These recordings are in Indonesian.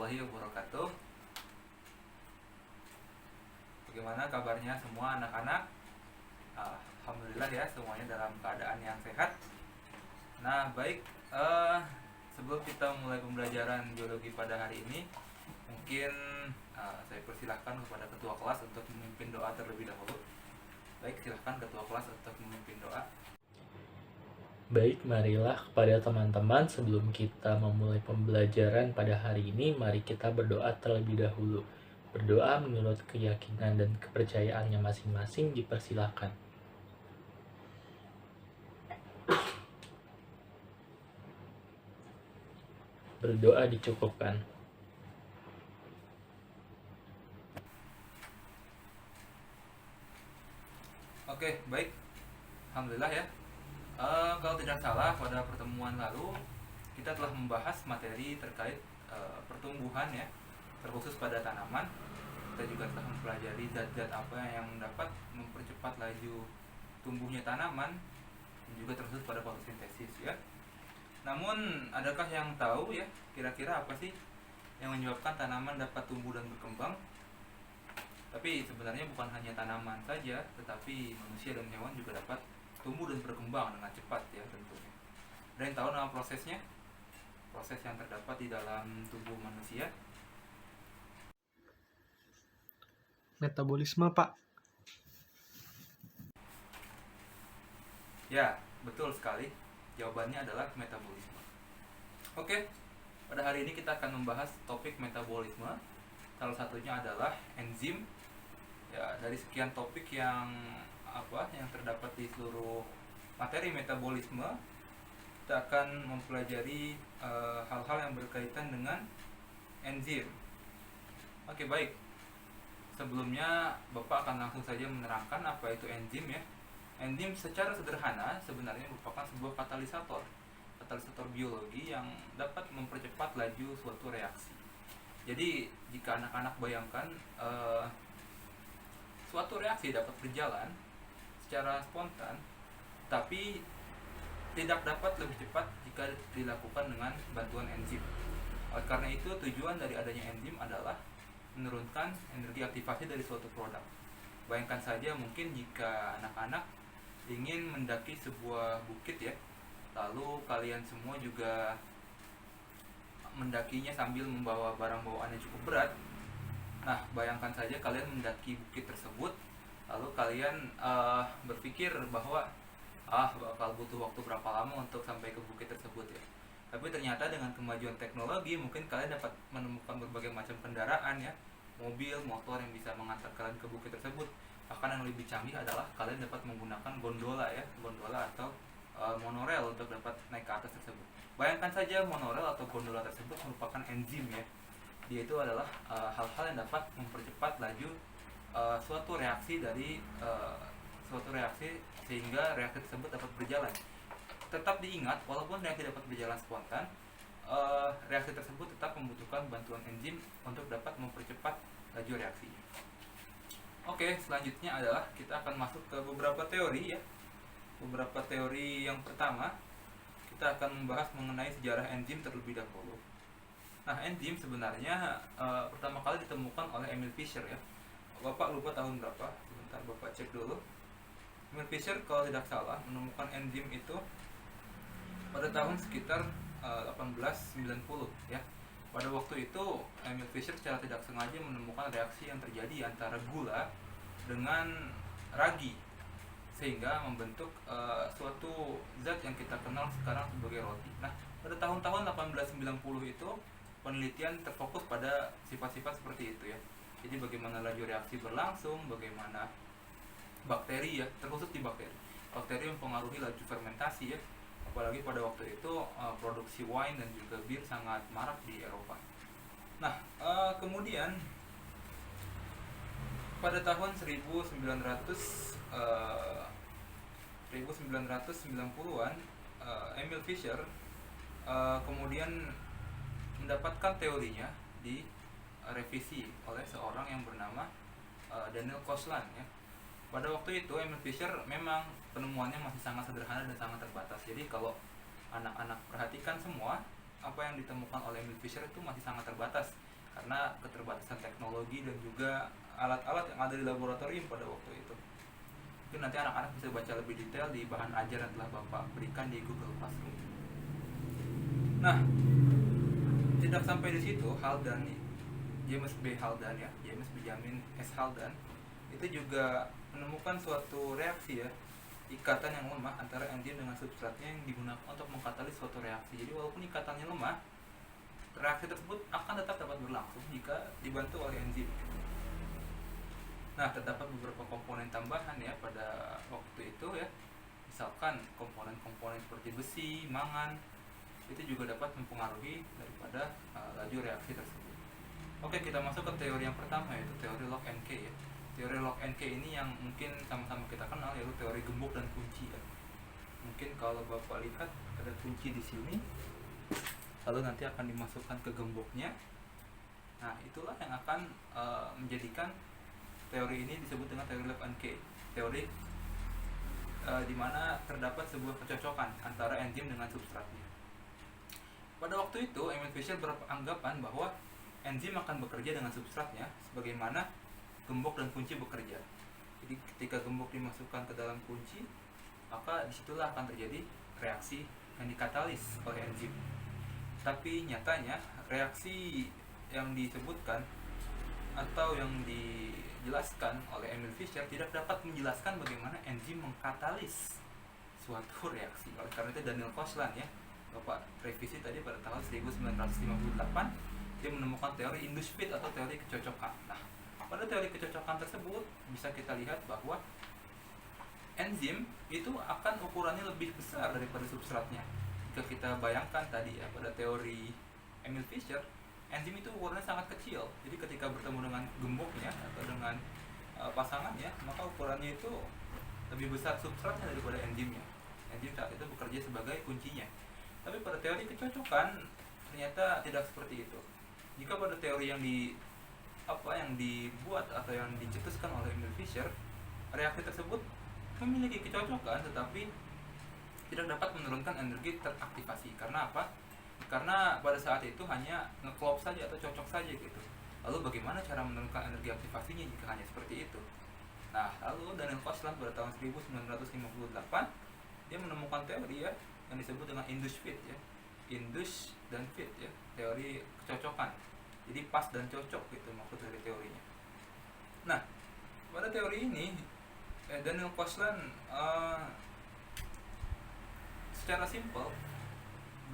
warahmatullahi wabarakatuh. Bagaimana kabarnya semua anak-anak? Alhamdulillah ya, semuanya dalam keadaan yang sehat. Nah baik, sebelum kita mulai pembelajaran biologi pada hari ini, mungkin saya persilahkan kepada ketua kelas untuk memimpin doa terlebih dahulu. Baik, silahkan ketua kelas untuk memimpin doa. Baik, marilah kepada teman-teman sebelum kita memulai pembelajaran pada hari ini, mari kita berdoa terlebih dahulu. Berdoa menurut keyakinan dan kepercayaannya masing-masing dipersilahkan. Berdoa dicukupkan. Oke, baik. Alhamdulillah ya. Kalau tidak salah pada pertemuan lalu kita telah membahas materi terkait pertumbuhan ya, terkhusus pada tanaman. Kita juga telah mempelajari zat-zat apa yang dapat mempercepat laju tumbuhnya tanaman, dan juga terkhusus pada fotosintesis ya. Namun adakah yang tahu ya kira-kira apa sih yang menyebabkan tanaman dapat tumbuh dan berkembang? Tapi sebenarnya bukan hanya tanaman saja, tetapi manusia dan hewan juga dapat tumbuh dan berkembang dengan cepat ya tentunya. Ada yang tahu nama prosesnya? Proses yang terdapat di dalam tubuh manusia? Metabolisme, Pak. Ya, betul sekali. Jawabannya adalah metabolisme. Oke, pada hari ini kita akan membahas topik metabolisme. Salah satunya adalah enzim. Ya, dari sekian topik yang terdapat di seluruh materi metabolisme, kita akan mempelajari hal-hal yang berkaitan dengan enzim. Oke, baik. Sebelumnya Bapak akan langsung saja menerangkan apa itu enzim ya. Enzim secara sederhana sebenarnya merupakan sebuah katalisator biologi yang dapat mempercepat laju suatu reaksi. Jadi jika anak-anak bayangkan suatu reaksi dapat berjalan secara spontan, tapi tidak dapat lebih cepat jika dilakukan dengan bantuan enzim. Oleh karena itu, tujuan dari adanya enzim adalah menurunkan energi aktivasi dari suatu produk. Bayangkan saja mungkin jika anak-anak ingin mendaki sebuah bukit ya, lalu kalian semua juga mendakinya sambil membawa barang bawaan yang cukup berat. Nah, bayangkan saja kalian mendaki bukit tersebut, lalu kalian berpikir bahwa bakal butuh waktu berapa lama untuk sampai ke bukit tersebut ya. Tapi ternyata dengan kemajuan teknologi mungkin kalian dapat menemukan berbagai macam kendaraan ya, mobil, motor yang bisa mengantar kalian ke bukit tersebut. Bahkan yang lebih canggih adalah kalian dapat menggunakan gondola ya, gondola atau monorail untuk dapat naik ke atas tersebut. Bayangkan saja monorail atau gondola tersebut merupakan enzim ya. Dia itu adalah hal-hal yang dapat mempercepat laju suatu reaksi sehingga reaksi tersebut dapat berjalan. Tetap diingat, walaupun reaksi dapat berjalan spontan, reaksi tersebut tetap membutuhkan bantuan enzim untuk dapat mempercepat laju reaksinya. Oke, selanjutnya adalah kita akan masuk ke beberapa teori ya. Beberapa teori yang pertama, kita akan membahas mengenai sejarah enzim terlebih dahulu. Nah, enzim sebenarnya pertama kali ditemukan oleh Emil Fischer ya. Bapak lupa tahun berapa? Sebentar Bapak cek dulu. Emil Fischer kalau tidak salah menemukan enzim itu pada tahun sekitar 1890 ya. Pada waktu itu Emil Fischer secara tidak sengaja menemukan reaksi yang terjadi antara gula dengan ragi sehingga membentuk suatu zat yang kita kenal sekarang sebagai roti. Nah, pada tahun-tahun 1890 itu penelitian terfokus pada sifat-sifat seperti itu ya. Jadi bagaimana laju reaksi berlangsung, bagaimana bakteri ya, terkhusus di bakteri mempengaruhi laju fermentasi ya. Apalagi pada waktu itu produksi wine dan juga bir sangat marak di Eropa. Nah, kemudian pada tahun 1990-an Emil Fischer kemudian mendapatkan teorinya direvisi oleh seorang yang bernama Daniel Koslan ya. Pada waktu itu Emil Fischer memang penemuannya masih sangat sederhana dan sangat terbatas. Jadi kalau anak-anak perhatikan semua, apa yang ditemukan oleh Emil Fischer itu masih sangat terbatas karena keterbatasan teknologi dan juga alat-alat yang ada di laboratorium pada waktu itu. Mungkin nanti anak-anak bisa baca lebih detail di bahan ajar yang telah Bapak berikan di Google Classroom. Nah, tidak sampai di situ, James B. Haldane ya, James Benjamin S. Haldane itu juga menemukan suatu reaksi ya, ikatan yang lemah antara enzim dengan substratnya yang digunakan untuk mengkatalis suatu reaksi. Jadi walaupun ikatannya lemah, reaksi tersebut akan tetap dapat berlangsung jika dibantu oleh enzim. Nah, terdapat beberapa komponen tambahan ya pada waktu itu ya. Misalkan komponen-komponen seperti besi, mangan, itu juga dapat mempengaruhi daripada laju reaksi tersebut. Oke, kita masuk ke teori yang pertama, yaitu teori lock and key ya. Teori lock and key ini yang mungkin sama-sama kita kenal, yaitu teori gembok dan kunci ya. Mungkin kalau Bapak lihat ada kunci di sini, lalu nanti akan dimasukkan ke gemboknya. Nah, itulah yang akan menjadikan teori ini disebut dengan teori lock and key. Teori di mana terdapat sebuah kecocokan antara enzim dengan substratnya. Pada waktu itu, Emil Fischer beranggapan bahwa enzim akan bekerja dengan substratnya sebagaimana gembok dan kunci bekerja. Jadi ketika gembok dimasukkan ke dalam kunci, maka disitulah akan terjadi reaksi yang dikatalis oleh enzim. Tapi nyatanya reaksi yang disebutkan atau yang dijelaskan oleh Emil Fischer tidak dapat menjelaskan bagaimana enzim mengkatalis suatu reaksi. Oleh karena itu Daniel Koshland ya, Bapak revisi tadi pada tahun 1958, dia menemukan teori induced fit atau teori kecocokan. Nah, pada teori kecocokan tersebut bisa kita lihat bahwa enzim itu akan ukurannya lebih besar daripada substratnya. Jika kita bayangkan tadi ya, pada teori Emil Fischer, enzim itu ukurannya sangat kecil. Jadi ketika bertemu dengan gemboknya atau dengan pasangannya, maka ukurannya itu lebih besar substratnya daripada enzimnya. Enzim saat itu bekerja sebagai kuncinya. Tapi pada teori kecocokan ternyata tidak seperti itu. Jika pada teori yang dibuat atau yang dicetuskan oleh Emil Fischer, reaksi tersebut memiliki kecocokan tetapi tidak dapat menurunkan energi teraktivasi. Karena apa? Karena pada saat itu hanya ngeklop saja atau cocok saja gitu. Lalu bagaimana cara menurunkan energi aktivasinya jika hanya seperti itu? Nah, lalu Daniel Koshland pada tahun 1958 dia menemukan teori ya yang disebut dengan induced fit ya. Induced dan fit ya, teori kecocokan. Jadi pas dan cocok gitu maksud dari teorinya. Nah, pada teori ini Daniel Koshland secara simpel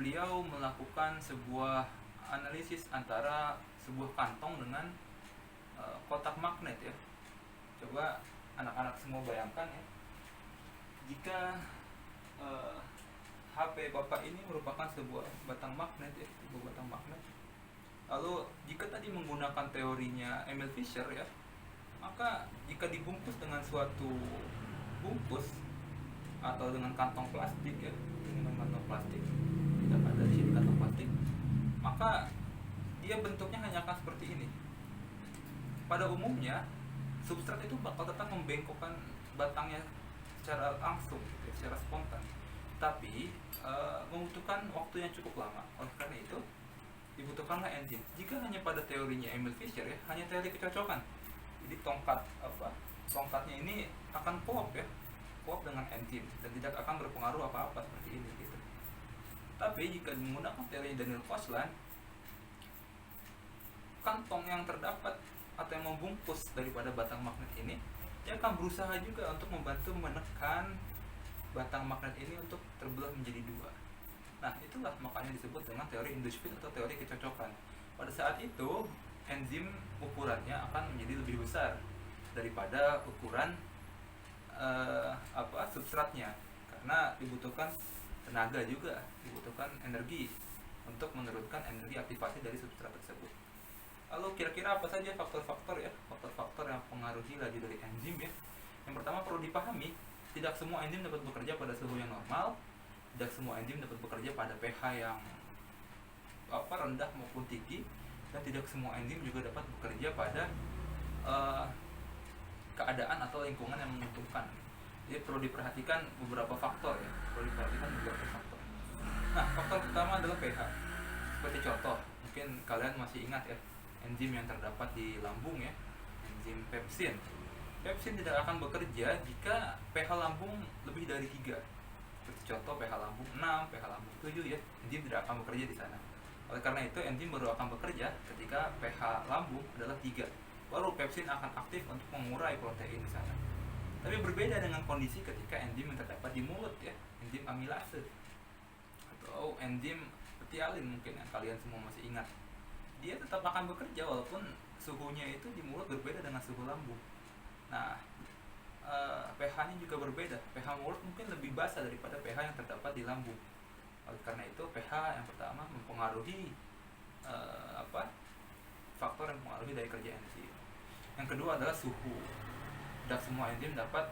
beliau melakukan sebuah analisis antara sebuah kantong dengan kotak magnet ya. Coba anak-anak semua bayangkan ya, jika HP Bapak ini merupakan sebuah batang magnet ya, sebuah batang magnet. Lalu jika tadi menggunakan teorinya Emil Fischer ya, maka jika dibungkus dengan suatu bungkus atau dengan kantong plastik ya, dengan kantong plastik, tidak ada di sini kantong plastik, maka dia bentuknya hanya akan seperti ini. Pada umumnya substrat itu bakal tetap membengkokkan batangnya secara langsung, gitu, secara spontan. Tapi membutuhkan waktu yang cukup lama. Oleh karena itu dibutuhkanlah enzim. Jika hanya pada teorinya Emil Fischer ya, hanya teori kecocokan. Jadi tongkatnya ini akan klop ya, klop dengan enzim dan tidak akan berpengaruh apa-apa seperti ini gitu. Tapi jika menggunakan teori Daniel Koshland, kantong yang terdapat atau yang membungkus daripada batang magnet ini, dia akan berusaha juga untuk membantu menekan batang magnet ini untuk terbelah menjadi dua. Nah, itulah makanya disebut dengan teori induced fit atau teori kecocokan. Pada saat itu, enzim ukurannya akan menjadi lebih besar daripada ukuran substratnya, karena dibutuhkan tenaga juga, dibutuhkan energi untuk menurunkan energi aktivasi dari substrat tersebut. Lalu kira-kira apa saja faktor-faktor ya, faktor-faktor yang mempengaruhi laju dari enzim ya. Yang pertama perlu dipahami, tidak semua enzim dapat bekerja pada suhu yang normal, tidak semua enzim dapat bekerja pada pH yang rendah maupun tinggi, dan tidak semua enzim juga dapat bekerja pada keadaan atau lingkungan yang menguntungkan. Jadi perlu diperhatikan beberapa faktor ya, Nah, faktor pertama adalah pH. Seperti contoh, mungkin kalian masih ingat ya, enzim yang terdapat di lambung ya, enzim pepsin. Pepsin tidak akan bekerja jika pH lambung lebih dari 3. Seperti contoh pH lambung 6, pH lambung 7 ya, enzim tidak akan bekerja di sana. Oleh karena itu enzim baru akan bekerja ketika pH lambung adalah 3. Baru pepsin akan aktif untuk mengurai protein di sana. Tapi berbeda dengan kondisi ketika enzim yang terdapat di mulut ya, enzim amilase atau enzim petialin mungkin yang kalian semua masih ingat. Dia tetap akan bekerja walaupun suhunya itu di mulut berbeda dengan suhu lambung. Nah, pH-nya juga berbeda. pH mulut mungkin lebih basah daripada pH yang terdapat di lambung. Oleh karena itu pH yang pertama mempengaruhi faktor yang mempengaruhi dari kerja enzim. Yang kedua adalah suhu. Tidak semua enzim dapat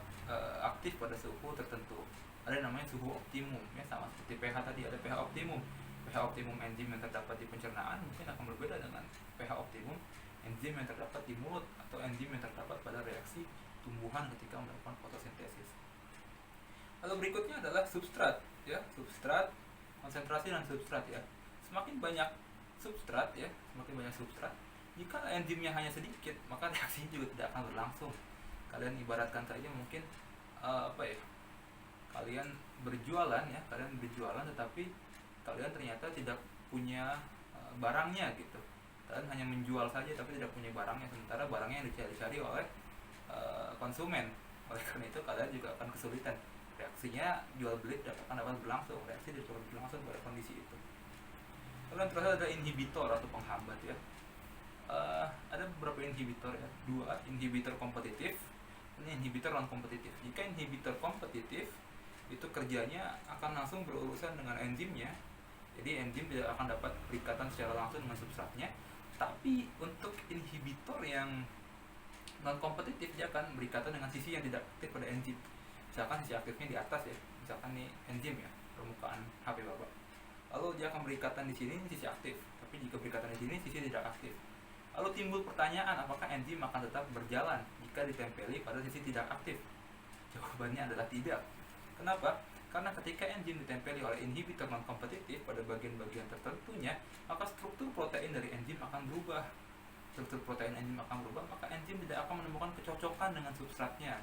aktif pada suhu tertentu. Ada yang namanya suhu optimum ya, sama seperti pH tadi, ada pH optimum. pH optimum enzim yang terdapat di pencernaan mungkin akan berbeda dengan pH optimum enzim yang terdapat di mulut atau enzim yang terdapat pada reaksi tumbuhan ketika melakukan fotosintesis. Lalu berikutnya adalah substrat ya, substrat, konsentrasi dan substrat ya. Semakin banyak substrat ya, semakin banyak substrat, jika enzimnya hanya sedikit, maka reaksinya juga tidak akan berlangsung. Kalian ibaratkan saja mungkin kalian berjualan ya, kalian berjualan tetapi kalian ternyata tidak punya barangnya gitu. Kalian hanya menjual saja tapi tidak punya barangnya, sementara barangnya yang dicari-cari oleh konsumen. Oleh karena itu kalian juga akan kesulitan. Reaksinya jual beli tidak akan dapat berlangsung, reaksi tidak dapat berlangsung pada kondisi itu. Lalu yang terakhir ada inhibitor atau penghambat ya. Ada beberapa inhibitor ya, 2 inhibitor kompetitif, ini inhibitor non kompetitif. Jika inhibitor kompetitif itu kerjanya akan langsung berurusan dengan enzimnya, jadi enzim tidak akan dapat berikatan secara langsung dengan substratnya. Tapi untuk inhibitor yang non kompetitif dia akan berikatan dengan sisi yang tidak aktif pada enzim. Misalkan sisi aktifnya di atas ya, misalkan nih enzim ya, permukaan HP Bapak. Lalu dia akan berikatan di sini sisi aktif, tapi jika berikatan di sini sisi tidak aktif. Lalu timbul pertanyaan, apakah enzim akan tetap berjalan jika ditempeli pada sisi tidak aktif? Jawabannya adalah tidak. Kenapa? Karena ketika enzim ditempeli oleh inhibitor non kompetitif pada bagian-bagian tertentunya, maka struktur protein dari enzim akan berubah. Struktur protein enzim akan berubah, maka enzim tidak akan menemukan kecocokan dengan substratnya.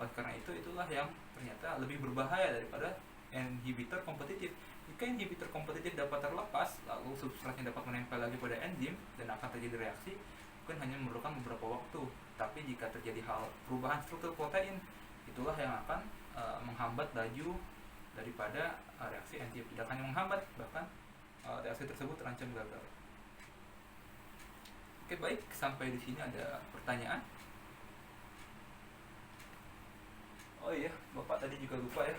Oleh karena itu, itulah yang ternyata lebih berbahaya daripada inhibitor kompetitif. Jika inhibitor kompetitif dapat terlepas, lalu substratnya dapat menempel lagi pada enzim dan akan terjadi reaksi, mungkin hanya memerlukan beberapa waktu. Tapi jika terjadi hal perubahan struktur protein, itulah yang akan menghambat laju daripada reaksi enzim. Tidak hanya menghambat, bahkan reaksi tersebut terancam gagal. Oke, baik, sampai di sini ada pertanyaan. Oh iya, Bapak tadi juga lupa ya.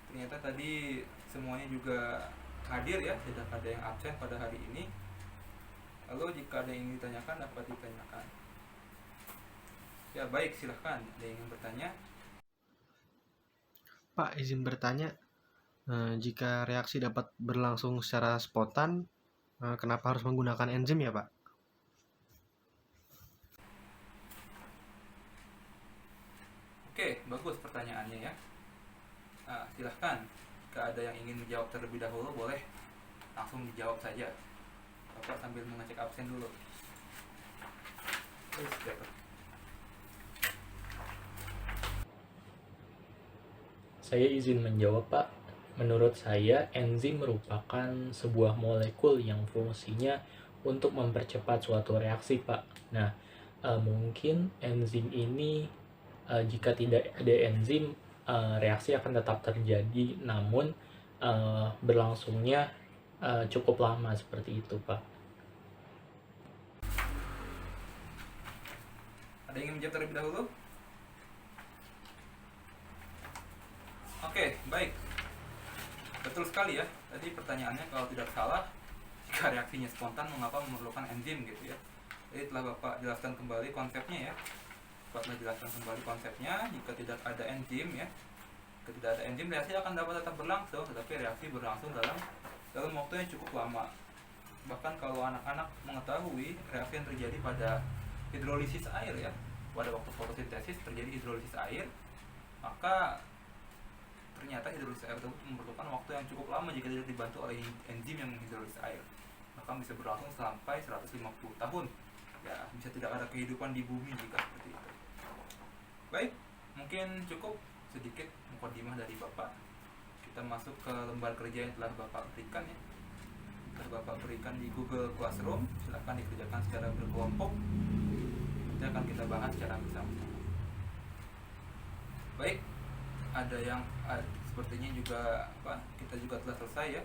Ternyata tadi semuanya juga hadir ya, tidak ada yang absen pada hari ini. Lalu jika ada yang ingin ditanyakan, dapat ditanyakan. Ya baik, silahkan. Ada yang ingin bertanya? Pak, izin bertanya, jika reaksi dapat berlangsung secara spontan, kenapa harus menggunakan enzim ya, Pak? Oke, bagus pertanyaannya ya. Silahkan, jika ada yang ingin menjawab terlebih dahulu, boleh langsung dijawab saja. Bapak sambil mengecek absen dulu. Saya izin menjawab, Pak. Menurut saya, enzim merupakan sebuah molekul yang fungsinya untuk mempercepat suatu reaksi, Pak. Nah, mungkin enzim ini jika tidak ada enzim, reaksi akan tetap terjadi, namun berlangsungnya cukup lama seperti itu, Pak. Ada yang ingin menjawab terlebih dahulu? Oke, baik. Betul sekali ya. Tadi pertanyaannya kalau tidak salah, jika reaksinya spontan mengapa memerlukan enzim gitu ya. Jadi telah Bapak jelaskan kembali konsepnya ya. Bapak telah jelaskan kembali konsepnya. Jika tidak ada enzim ya, jika tidak ada enzim, reaksi akan dapat tetap berlangsung, tetapi reaksi berlangsung dalam waktu yang cukup lama. Bahkan kalau anak-anak mengetahui reaksi yang terjadi pada hidrolisis air ya, pada waktu fotosintesis terjadi hidrolisis air, maka ternyata hidrolisis air tersebut memerlukan waktu yang cukup lama jika tidak dibantu oleh enzim yang menghidrolisis air. bahkan bisa berlangsung sampai 150 tahun. Ya, bisa tidak ada kehidupan di bumi jika seperti itu. Baik, mungkin cukup sedikit mukadimah dari Bapak. Kita masuk ke lembar kerja yang telah Bapak berikan ya. Telah Bapak berikan di Google Classroom, silahkan dikerjakan secara berkelompok. Nanti akan kita bahas secara bersama-sama. Baik, ada yang sepertinya juga kita juga telah selesai ya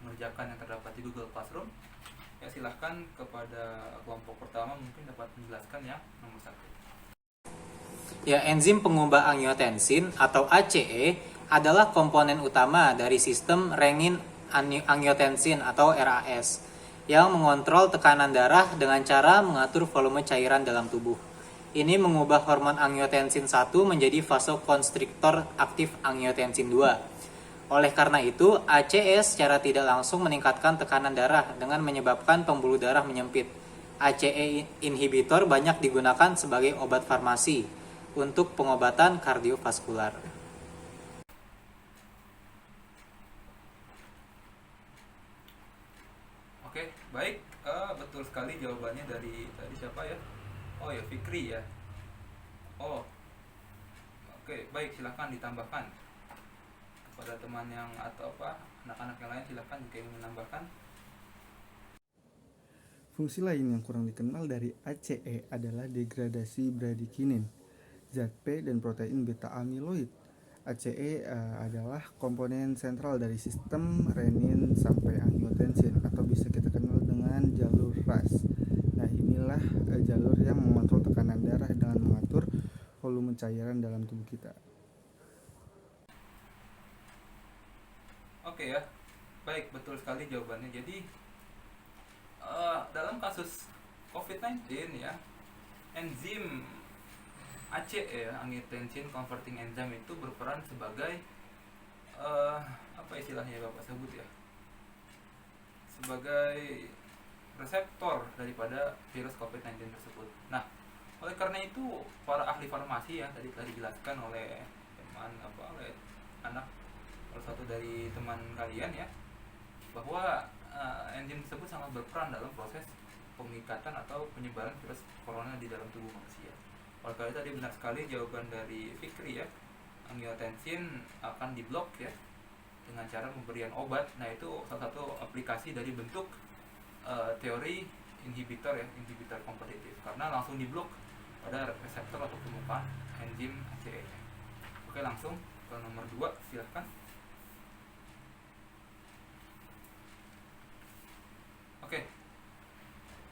mengerjakan yang terdapat di Google Classroom. Ya, silahkan kepada kelompok pertama mungkin dapat menjelaskan yang nomor 1. Ya, enzim pengubah angiotensin atau ACE adalah komponen utama dari sistem renin-angiotensin atau RAS yang mengontrol tekanan darah dengan cara mengatur volume cairan dalam tubuh. Ini mengubah hormon angiotensin 1 menjadi vasokonstriktor aktif angiotensin 2. Oleh karena itu, ACE secara tidak langsung meningkatkan tekanan darah dengan menyebabkan pembuluh darah menyempit. ACE inhibitor banyak digunakan sebagai obat farmasi untuk pengobatan kardiovaskular. Oke, baik. Betul sekali jawabannya dari tadi siapa ya? Oh ya, Fikri ya. Oh, oke, baik, silahkan ditambahkan kepada teman yang atau anak-anak yang lain, silahkan jika ingin menambahkan. Fungsi lain yang kurang dikenal dari ACE adalah degradasi bradikinin, zat P dan protein beta amiloid. ACE adalah komponen sentral dari sistem renin sampai angiotensin atau bisa kita kenal dengan jalur RAS. Nah, inilah jalur yang mengontrol tekanan darah dengan mengatur volume cairan dalam tubuh kita. Oke ya, baik, betul sekali jawabannya. Jadi dalam kasus COVID-19 ya, enzim ACE ya, angiotensin converting enzyme itu berperan sebagai apa istilahnya Bapak sebut ya, sebagai reseptor daripada virus COVID-19 tersebut. Nah, oleh karena itu para ahli farmasi ya, tadi telah dijelaskan oleh oleh anak salah satu dari teman kalian ya, bahwa enzim tersebut sangat berperan dalam proses pengikatan atau penyebaran virus corona di dalam tubuh manusia. Oleh karena itu tadi benar sekali jawaban dari Fikri ya, angiotensin akan diblok ya dengan cara pemberian obat. Nah, itu salah satu aplikasi dari bentuk teori inhibitor ya, inhibitor kompetitif, karena langsung diblok pada reseptor atau permukaan enzim ACE. Oke, langsung ke nomor 2, silahkan. Oke,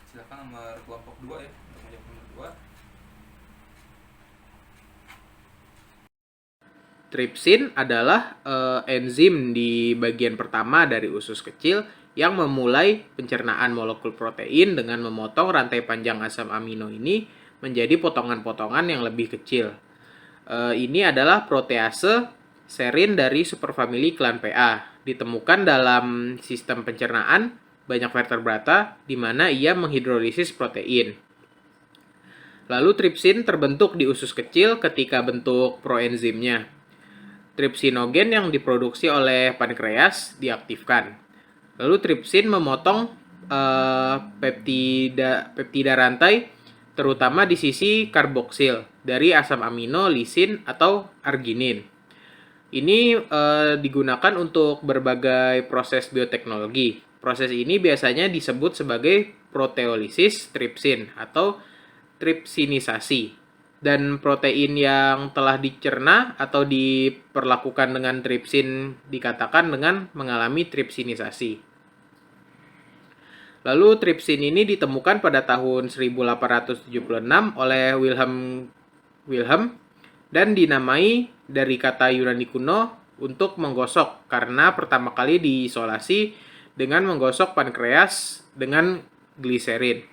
silakan nomor kelompok 2 ya untuk menjawab nomor 2. Tripsin adalah enzim di bagian pertama dari usus kecil yang memulai pencernaan molekul protein dengan memotong rantai panjang asam amino ini menjadi potongan-potongan yang lebih kecil. Ini adalah protease serin dari superfamili klan PA. Ditemukan dalam sistem pencernaan banyak vertebrata di mana ia menghidrolisis protein. Lalu tripsin terbentuk di usus kecil ketika bentuk proenzimnya. Tripsinogen yang diproduksi oleh pankreas diaktifkan. Lalu tripsin memotong peptida rantai terutama di sisi karboksil dari asam amino, lisin, atau arginin. Ini digunakan untuk berbagai proses bioteknologi. Proses ini biasanya disebut sebagai proteolisis tripsin atau tripsinisasi. Dan protein yang telah dicerna atau diperlakukan dengan tripsin dikatakan dengan mengalami tripsinisasi. Lalu tripsin ini ditemukan pada tahun 1876 oleh Wilhelm dan dinamai dari kata Yunani kuno untuk menggosok karena pertama kali diisolasi dengan menggosok pankreas dengan gliserin.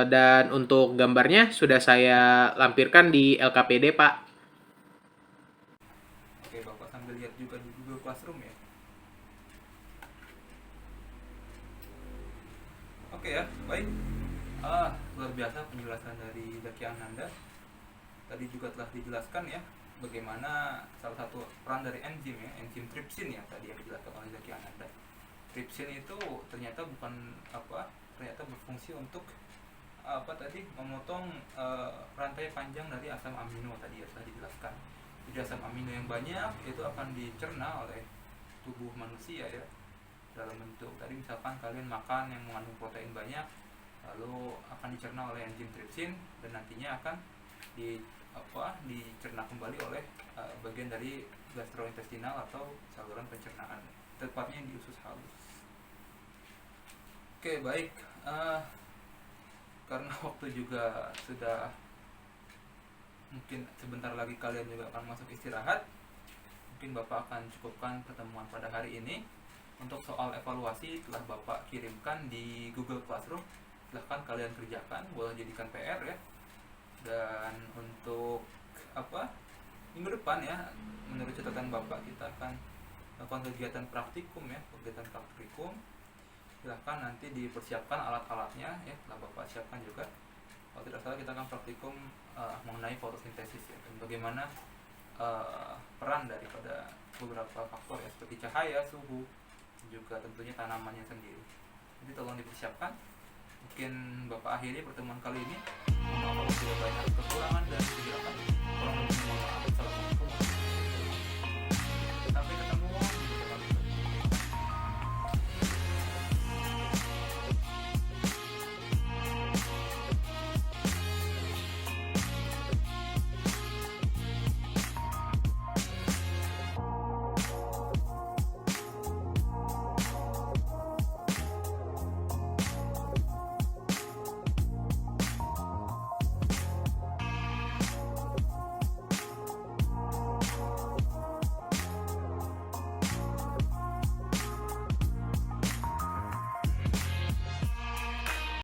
Dan untuk gambarnya sudah saya lampirkan di LKPD, Pak. Oke, Bapak sambil lihat juga di Google Classroom ya. Oke ya, baik. Luar biasa penjelasan dari Zaki Ananda. Tadi juga telah dijelaskan ya bagaimana salah satu peran dari enzim ya, enzim tripsin ya tadi yang dijelaskan oleh Zaki Ananda. Trypsin itu ternyata ternyata berfungsi untuk memotong rantai panjang dari asam amino tadi ya sudah dijelaskan. Jadi asam amino yang banyak itu akan dicerna oleh tubuh manusia ya, dalam bentuk tadi misalkan kalian makan yang mengandung protein banyak, lalu akan dicerna oleh enzim trypsin dan nantinya akan dicerna kembali oleh bagian dari gastrointestinal atau saluran pencernaan, tepatnya di usus halus. Oke, baik. Karena waktu juga sudah mungkin sebentar lagi kalian juga akan masuk istirahat, mungkin Bapak akan cukupkan pertemuan pada hari ini. Untuk soal evaluasi telah Bapak kirimkan di Google Classroom, silahkan kalian kerjakan, boleh jadikan PR ya. Dan untuk minggu depan ya, menurut catatan Bapak kita akan melakukan kegiatan praktikum ya, silahkan nanti dipersiapkan alat-alatnya ya, telah Bapak siapkan juga. Kalau tidak salah kita akan praktikum mengenai fotosintesis ya, dan bagaimana peran daripada beberapa faktor ya, seperti cahaya, suhu, juga tentunya tanamannya sendiri. Jadi tolong dipersiapkan. Mungkin Bapak akhiri pertemuan kali ini.